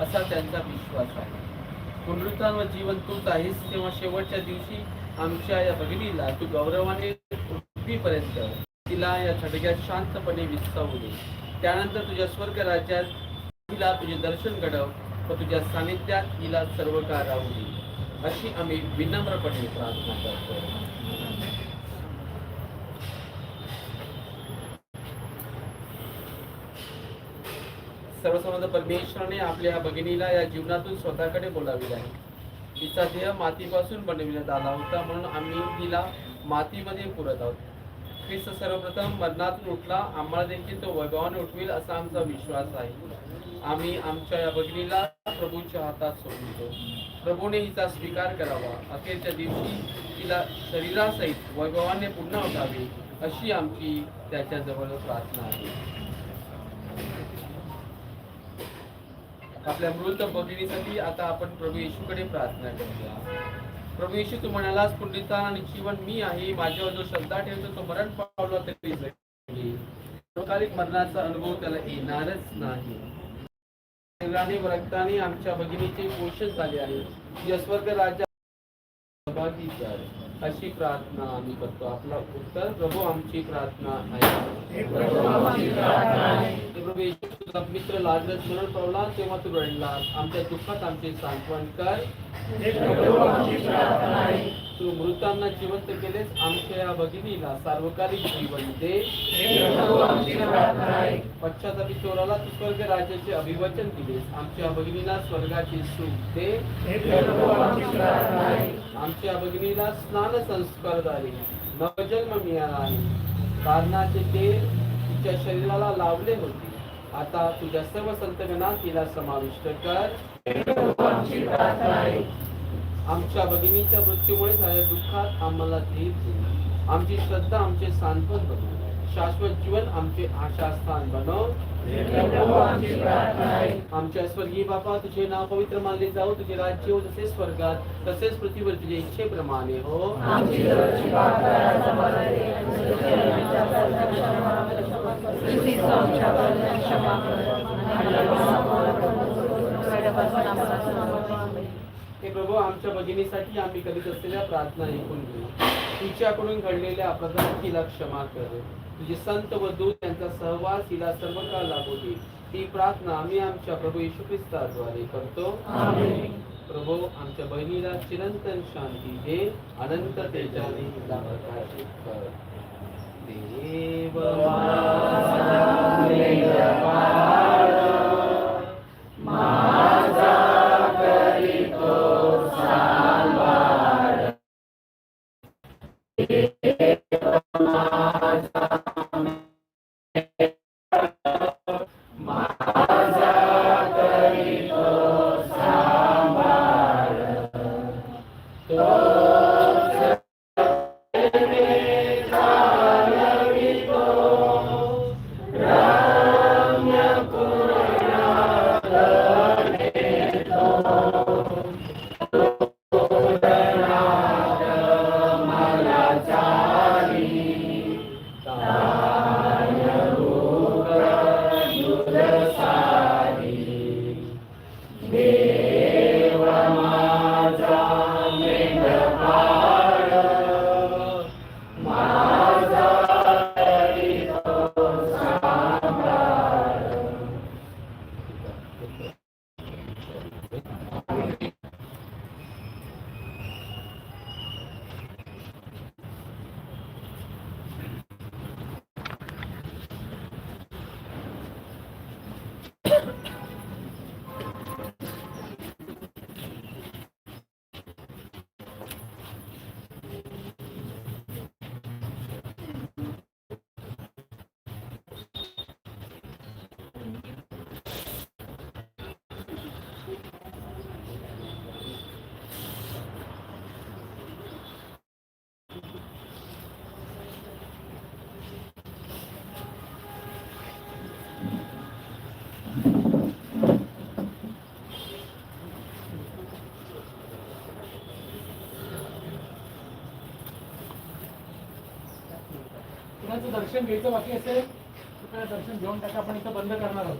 असा त्यांचा विश्वास आहे. पुनरुत्थान व जीवन तूच आहेस, तेव्हा शेवटच्या दिवशी आमच्या या भगिनीला तू गौरवाने पृथ्वीपर्यंत तिला या थडग्यात शांतपणे विसावू दे. त्यानंतर तुझ्या स्वर्ग राज्यात तिला तुझे दर्शन घडव व तुझ्या सानिध्यात तिला सर्व काळ राहू दे, अशी आम्ही विनम्रपणे प्रार्थना करतो. सर्वसंबंध परमेश्वराने आपल्या भगिनीला या जीवनातून स्वतःकडे बोलाविले आहे. तिचा देह मातीपासून बनविण्यात आला होता, म्हणून आम्ही तिला मातीमध्ये पुरत आहोत. ख्रिस्त सर्वप्रथम मरणातून उठला, आम्हाला देखील तो वैभवाने उठवेल असा आमचा विश्वास आहे. आम्ही आमच्या या भगिनीला प्रभूच्या हातात सोडतो. प्रभूने हिचा स्वीकार करावा. अखेरच्या दिवशी तिला शरीरासहित वैभवाने पुन्हा उठावे, अशी आमची त्याच्याजवळ प्रार्थना आहे. आपल्या मृत भगिनीसाठी आता आपण प्रभू येशूकडे प्रार्थना करूया. प्रभू येशू, तू म्हणालास, पुनरुत्थान आणि जीवन मी आहे. माझ्यावर जो श्रद्धा ठेवतो तो मरण पावला तरी जगेल. अकालिक मरणाचा अनुभव त्याला येणारच नाही. शरीराने व रक्ताने आमच्या भगिनीचे पोषण झाले आहे. तुझ्या स्वर्ग राज्यात सहभागी कर, अशी प्रार्थना आम्ही करतो. आपला उत्तर, प्रभू आमची प्रार्थना आहे. प्रभू येशू, तुझा मित्र लाजरस मरण पावला तेव्हा तू रडलास. आमच्या दुःखात आमचे सांत्वन कर. तू मृतांना जिवंत केलेस, आमच्या या भगिनीला सार्वकालिक जीवन दे. पश्चातापी चोराला तू स्वर्ग राज्याचे अभिवचन दिलेस, आमच्या भगिनीला स्वर्गाचे सुख दे. आमच्या भगिनीला स्नान संस्कार द्वारे नवजन्म मिळाला आहे. कारणाचे तेल तिच्या शरीराला लावले होते. आता तुझ्या सर्व संतगणात तिला समाविष्ट कर. आमच्या भगिनीच्या मृत्यूमुळे झालेल्या दुःखात आम्हाला धीर दे. आमची श्रद्धा आमचे सांत्वन बनव. शाश्वत जीवन आमचे आशास्थान बनव. आमच्या स्वर्गीय बापा, तुझे नाव पवित्र मानले जाऊ. तुझे राज्य हो जसे स्वर्गात तसेच पृथ्वीवर तुझे इच्छेप्रमाणे हो. हे प्रभू, आमच्या भगिनीसाठी आम्ही करीत असलेल्या प्रार्थना ऐकून घेऊ. तिच्याकडून घडलेल्या अपघातात तिला क्षमा कर. तुझे संत व दूत यांचा सहवास हिला सर्व काळ लाभू दे. ही प्रार्थना आम्ही आमच्या प्रभू येशू ख्रिस्ताद्वारे करतो. प्रभू, आमच्या बहिणीला चिरंतन शांती दे. अनंत तेजाने हिला प्रकाशित कर. देव माझा करीतो सांभाळ. दर्शन घ्यायचं बाकी असेल तर दर्शन घेऊन टाका. आपण इथं बंद करणार आहोत.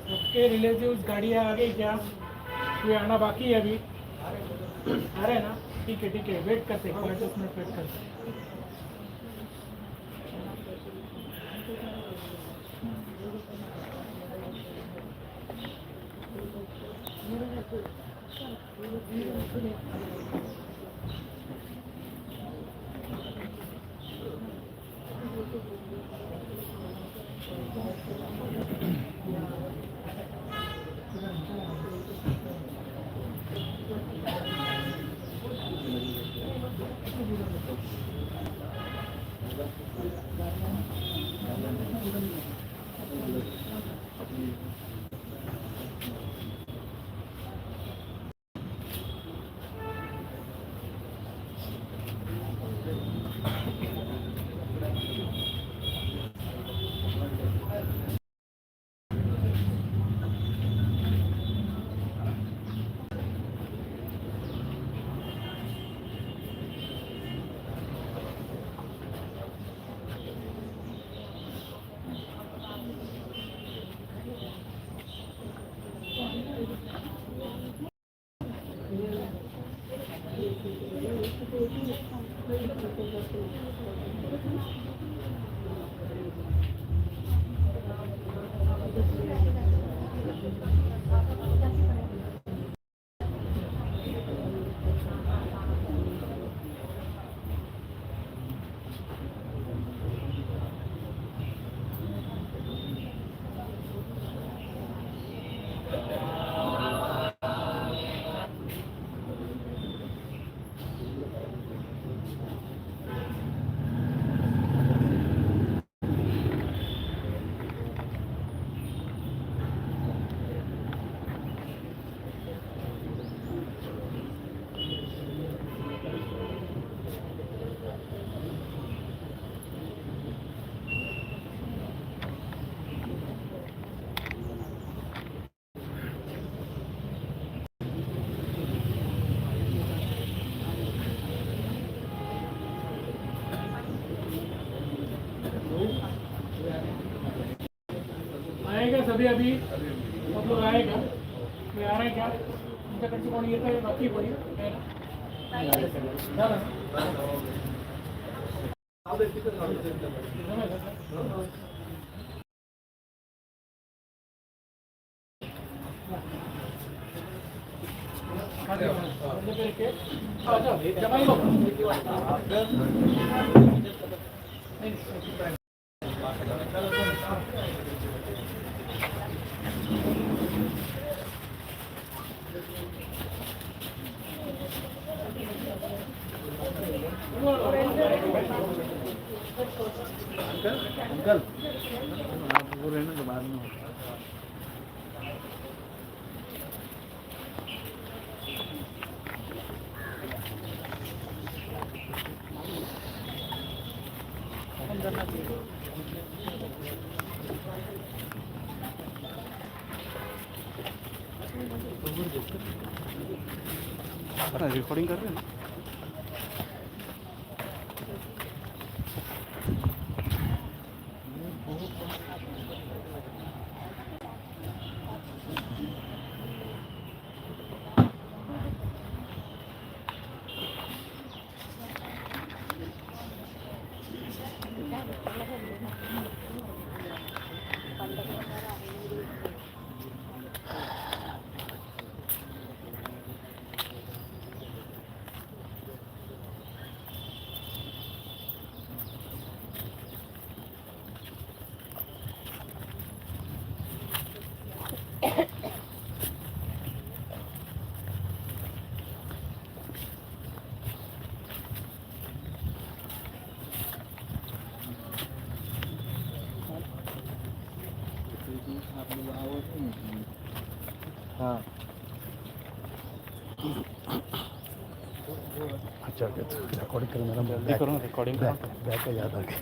आपके रिलेटिव्स गाड़ियाँ आ गई क्या? कोई आना बाकी है अभी? आ रहे हैं ना? ठीक है, वेट करते हैं, 5-10 मिनट वेट करते हैं। आएगा सभी अभी सब लोग आएगा कोई आ रहा है क्या तुमच्याकडचे कोणी येत आहे बाकी कोणी आहे ना? झालं ना? जमाई लोग अंकल आप वो रहने के बाद में रिकॉर्डिंग कर रहे हैं ना? हाँ अच्छा रिकॉर्डिंग कर मेरा जल्दी करो ना रिकॉर्डिंग बैक का याद आ गया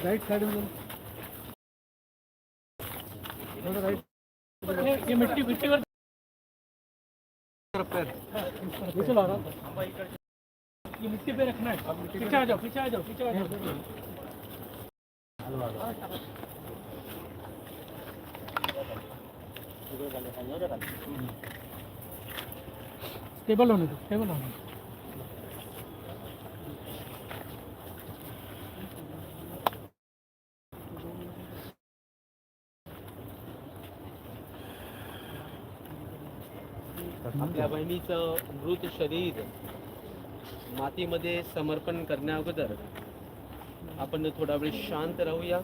राइट साइड में राइट ये मिट्टी मिट्टी पर चला रहा ये मिट्टी पे रखना है पीछे आ जाओ पीछे आ जाओ पीछे आ जाओ टेबल होने दो टेबल होने दो आपल्या बहिणीचं मृत शरीर मातीमध्ये समर्पण करण्या अगोदर आपण थोडा वेळ शांत राहूया,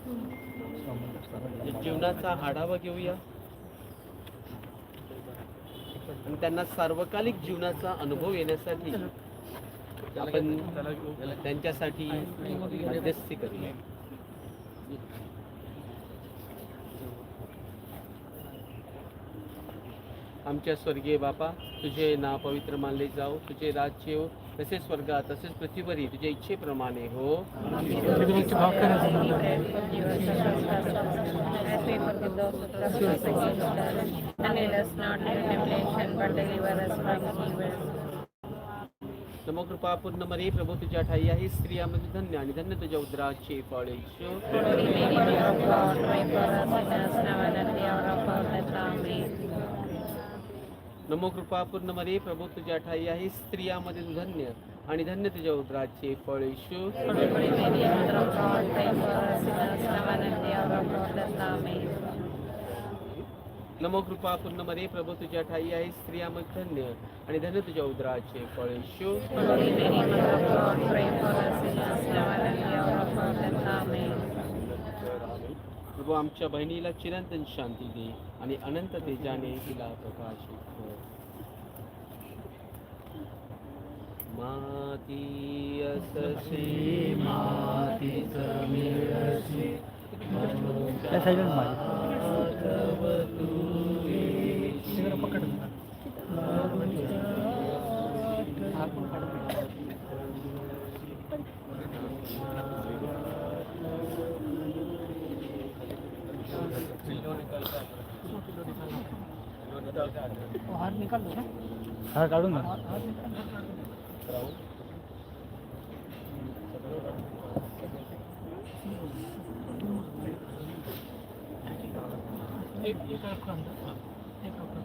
जीवनाचा आढावा घेऊया आणि त्यांना सार्वकालिक जीवनाचा अनुभव येण्यासाठी आपण त्यांच्यासाठी मध्यस्थी करूया. आमच्या स्वर्गीय बापा, तुझे नाव पवित्र मानले जाओ, तुझे राज्य येवो, तसेच स्वर्गात तसेच पृथ्वीवरही तुझ्या इच्छेप्रमाणे हो. नमो कृपा पूर्ण मरी, प्रभू तुझ्या ठाई आहे, स्त्रियामध्ये धन्य आणि धन्य तुझ्या उदराचे फळ येशू. नमो कृपा पूर्ण मरी, प्रभू तुझ्या ठाई आहे, स्त्रियामध्ये तू धन्य आणि धन्य तुझ्या उदराचे फळ येशू. नमो कृपा पूर्ण मरी, प्रभू तुझ्या ठाई आहे, स्त्रियामध्ये धन्य आणि धन्य तुझ्या उदराचे फळ येशू. प्रभू आमच्या बहिणीला चिरंतन शांती दे आणि अनंत तेजाने तिला प्रकाशित कर. माती अससे मातीच मिळसे, हाथ निकाल दो ना हाँ काढून ना एक रखो अंदर एक रखो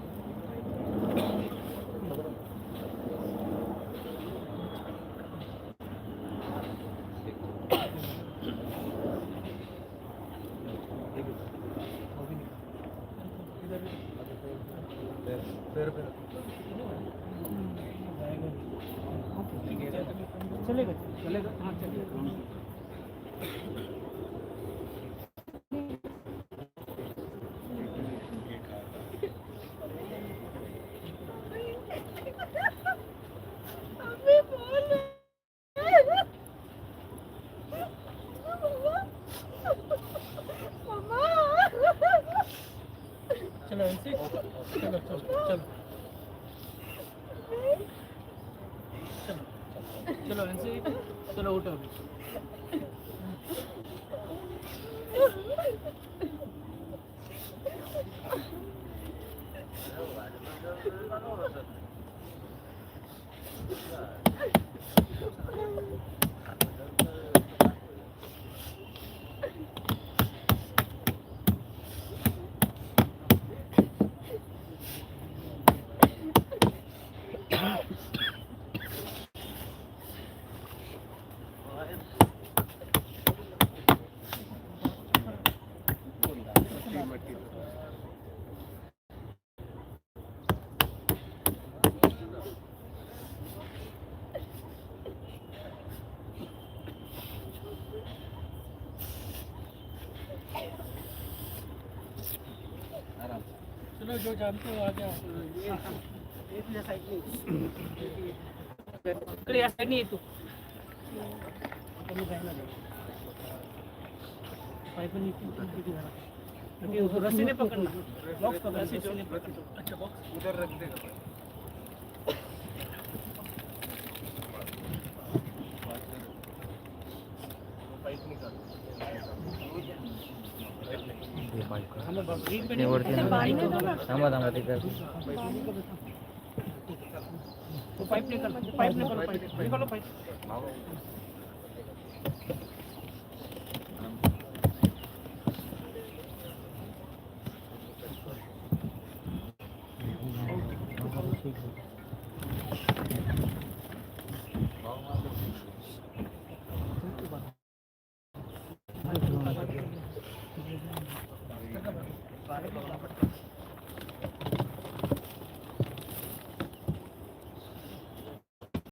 चलेगा चलेगा हाँ चलेगा. चलो ऐसे चलो चलो चलो चलो ऐसे चलो उठो चलो जो जानते हो आ जाओ. इकडे या साईडने येतो. रस्सी ने पकड़ना. बॉक्स पकड़ रस्सी से पकड़. अच्छा बॉक्स उधर रख दे. थांबा थांबा ते कर. पाइप निकालो पाइप निकालो पाइप.